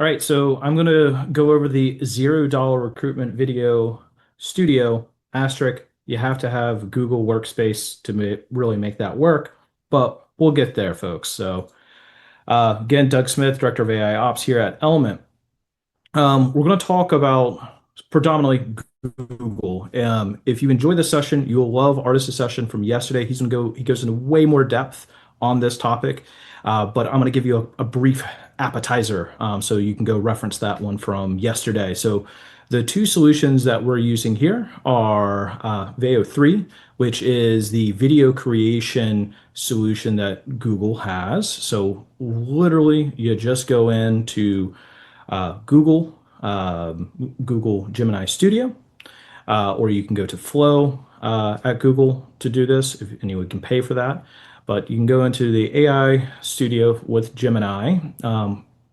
All right, so I'm going to go over the $0 recruitment video studio asterisk. You have to have Google Workspace to really make that work, but we'll get there, folks. So, again, Doug Smith, Director of AI Ops here at Element. We're going to talk about predominantly Google. If you enjoy this session, you'll love Artist's session from yesterday. He goes into way more depth on this topic, but I'm going to give you a brief appetizer so you can go reference that one from yesterday. So the two solutions that we're using here are Veo 3, which is the video creation solution that Google has. So literally, you just go into Google Gemini Studio, or you can go to Flow at Google to do this, if anyone can pay for that. But you can go into the AI Studio with Gemini.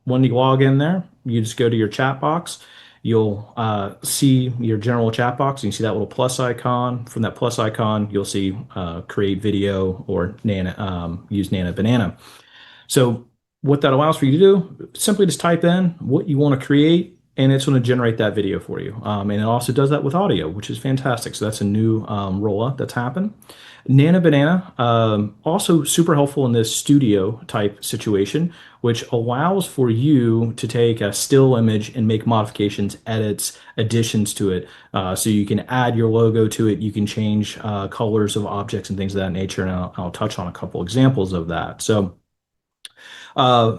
When you log in there, you just go to your chat box. You'll see your general chat box, and you see that little plus icon. From that plus icon, you'll see create video or use Nana Banana. So what that allows for you to do, simply just type in what you want to create, and it's going to generate that video for you. And it also does that with audio, which is fantastic. So that's a new rollout that's happened. Nana Banana, also super helpful in this studio type situation, which allows for you to take a still image and make modifications, edits, additions to it. So you can add your logo to it. You can change colors of objects and things of that nature. And I'll touch on a couple examples of that. So uh,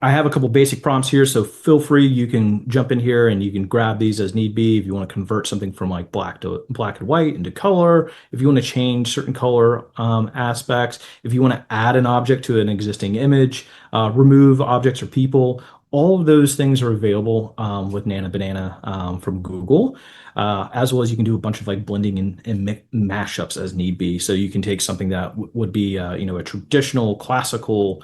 I have a couple basic prompts here, so feel free. You can jump in here and you can grab these as need be. If you want to convert something from like black and white into color, if you want to change certain color aspects, if you want to add an object to an existing image, remove objects or people, all of those things are available with Nana Banana from Google. As well as you can do a bunch of like blending and mashups as need be. So you can take something that would be a traditional classical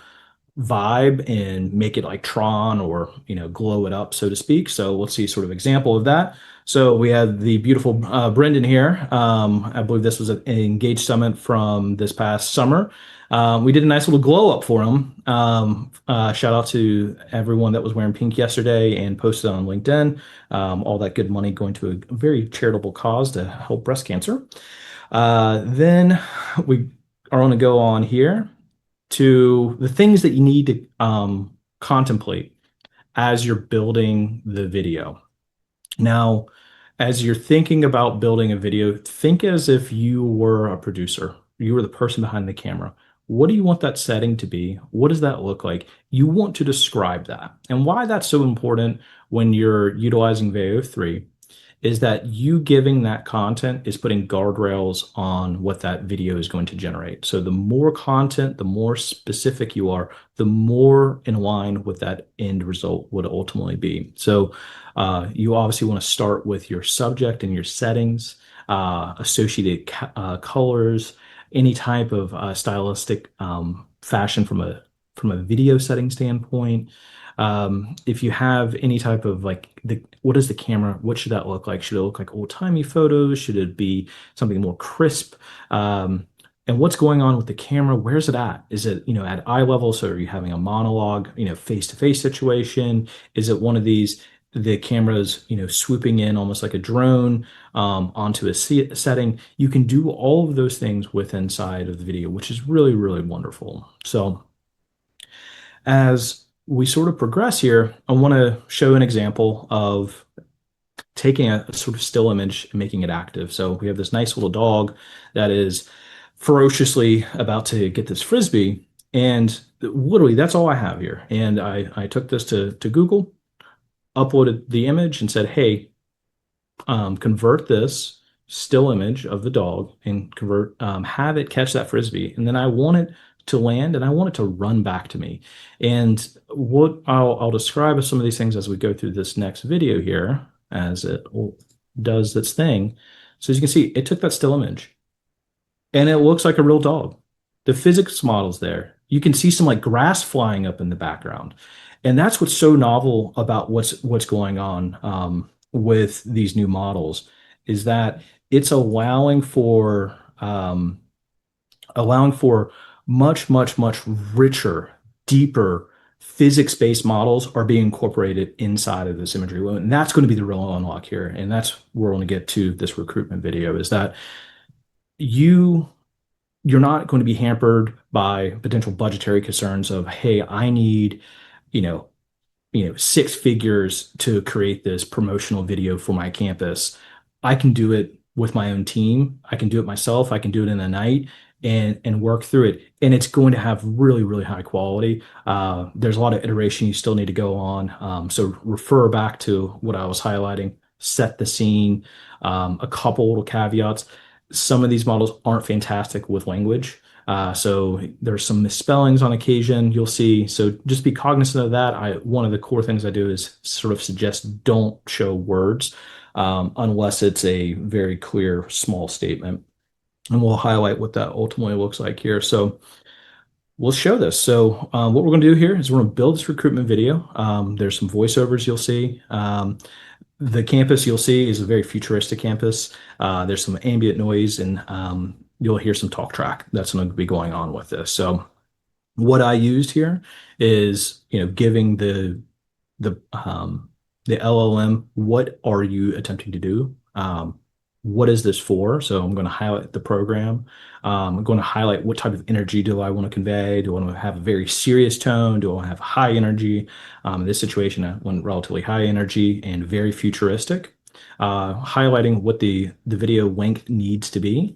vibe and make it like Tron or glow it up, so to speak. So let's see sort of example of that. So we have the beautiful Brendan here. I believe this was an Engage Summit from this past summer. We did a nice little glow up for him. Shout out to everyone that was wearing pink yesterday and posted on LinkedIn. All that good money going to a very charitable cause to help breast cancer. Then we are going to go on here to the things that you need to contemplate as you're building the video. Now, as you're thinking about building a video, think as if you were a producer. You were the person behind the camera. What do you want that setting to be? What does that look like? You want to describe that. And why that's so important when you're utilizing Veo 3 is that you giving that content is putting guardrails on what that video is going to generate. So the more content, the more specific you are, the more in line with that end result would ultimately be. So you obviously want to start with your subject and your settings, associated colors, any type of stylistic fashion from a video setting standpoint. If you have any type of like what is the camera? What should that look like? Should it look like old-timey photos? Should it be something more crisp? And what's going on with the camera? Where's it at? Is it, at eye level? So are you having a monologue, face-to-face situation? Is it one of these, the camera's, swooping in almost like a drone onto a setting? You can do all of those things with inside of the video, which is really, really wonderful. So as we sort of progress here, I want to show an example of taking a sort of still image and making it active. So we have this nice little dog that is ferociously about to get this frisbee. And literally, that's all I have here. And I took this to Google, uploaded the image, and said, hey, convert this still image of the dog and have it catch that frisbee. And then I want it to land and I want it to run back to me. And what I'll describe some of these things as we go through this next video here as it does its thing. So as you can see, it took that still image and it looks like a real dog. The physics model's there. You can see some like grass flying up in the background. And that's what's so novel about what's going on with these new models is that it's allowing for much, much, much richer, deeper physics-based models are being incorporated inside of this imagery. And that's going to be the real unlock here. And that's where we're going to get to this recruitment video is that you you're not going to be hampered by potential budgetary concerns of, hey, I need, you know, six figures to create this promotional video for my campus. I can do it with my own team. I can do it myself. I can do it in the night and work through it. And it's going to have really, really high quality. There's a lot of iteration you still need to go on. So refer back to what I was highlighting, set the scene, a couple little caveats. Some of these models aren't fantastic with language. So there's some misspellings on occasion you'll see. So just be cognizant of that. One of the core things I do is sort of suggest don't show words unless it's a very clear small statement. And we'll highlight what that ultimately looks like here. So we'll show this. So what we're going to do here is we're going to build this recruitment video. There's some voiceovers you'll see. The campus you'll see is a very futuristic campus. There's some ambient noise and you'll hear some talk track that's going to be going on with this. So what I used here is, giving the LLM, what are you attempting to do? What is this for? So I'm going to highlight the program. I'm going to highlight what type of energy do I want to convey? Do I want to have a very serious tone? Do I want to have high energy? In this situation, I want relatively high energy and very futuristic. Highlighting what the video length needs to be,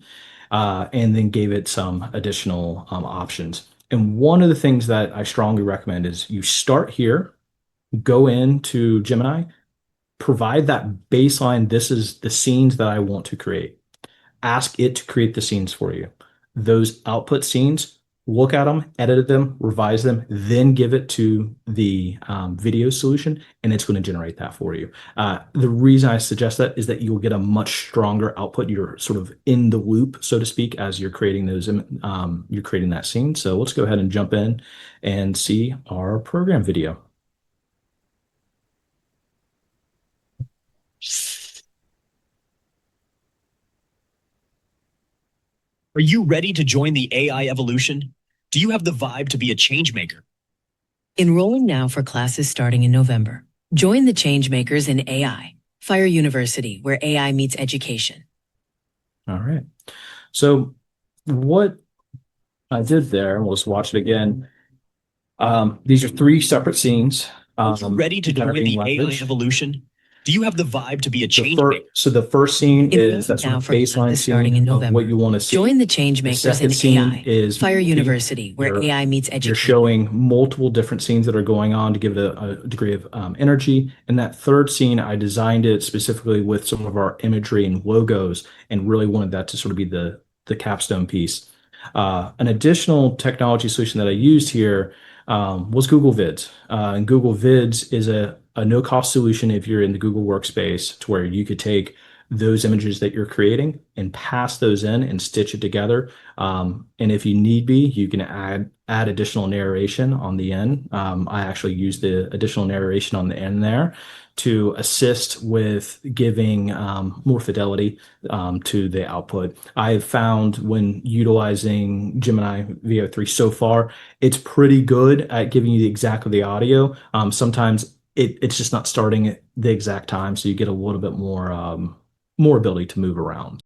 and then gave it some additional options. And one of the things that I strongly recommend is you start here, go into Gemini, provide that baseline. This is the scenes that I want to create. Ask it to create the scenes for you. Those output scenes, look at them, edit them, revise them, then give it to the video solution, and it's going to generate that for you. The reason I suggest that is that you'll get a much stronger output. You're sort of in the loop, so to speak, as you're creating you're creating that scene. So let's go ahead and jump in and see our program video. Are you ready to join the AI evolution? Do you have the vibe to be a change maker? Enrolling now for classes starting in November. Join the change makers in AI. Fire University, where AI meets education. All right. So what I did there, we'll just watch it again. These are three separate scenes. Are you ready to join the AI evolution? Do you have the vibe to be a change maker? So the first scene is that sort of baseline scene of what you want to see. Join the change makers in AI. Is Fire University, where AI meets education. You're showing multiple different scenes that are going on to give it a degree of energy. And that third scene, I designed it specifically with some of our imagery and logos and really wanted that to sort of be the capstone piece. An additional technology solution that I used here was Google Vids. And Google Vids is a no-cost solution if you're in the Google Workspace to where you could take those images that you're creating and pass those in and stitch it together. And if you need be, you can add additional narration on the end. I actually use the additional narration on the end there to assist with giving more fidelity to the output. I've found when utilizing Gemini VO3 so far, it's pretty good at giving you exactly the audio. Sometimes it's just not starting at the exact time, so you get a little bit more ability to move around.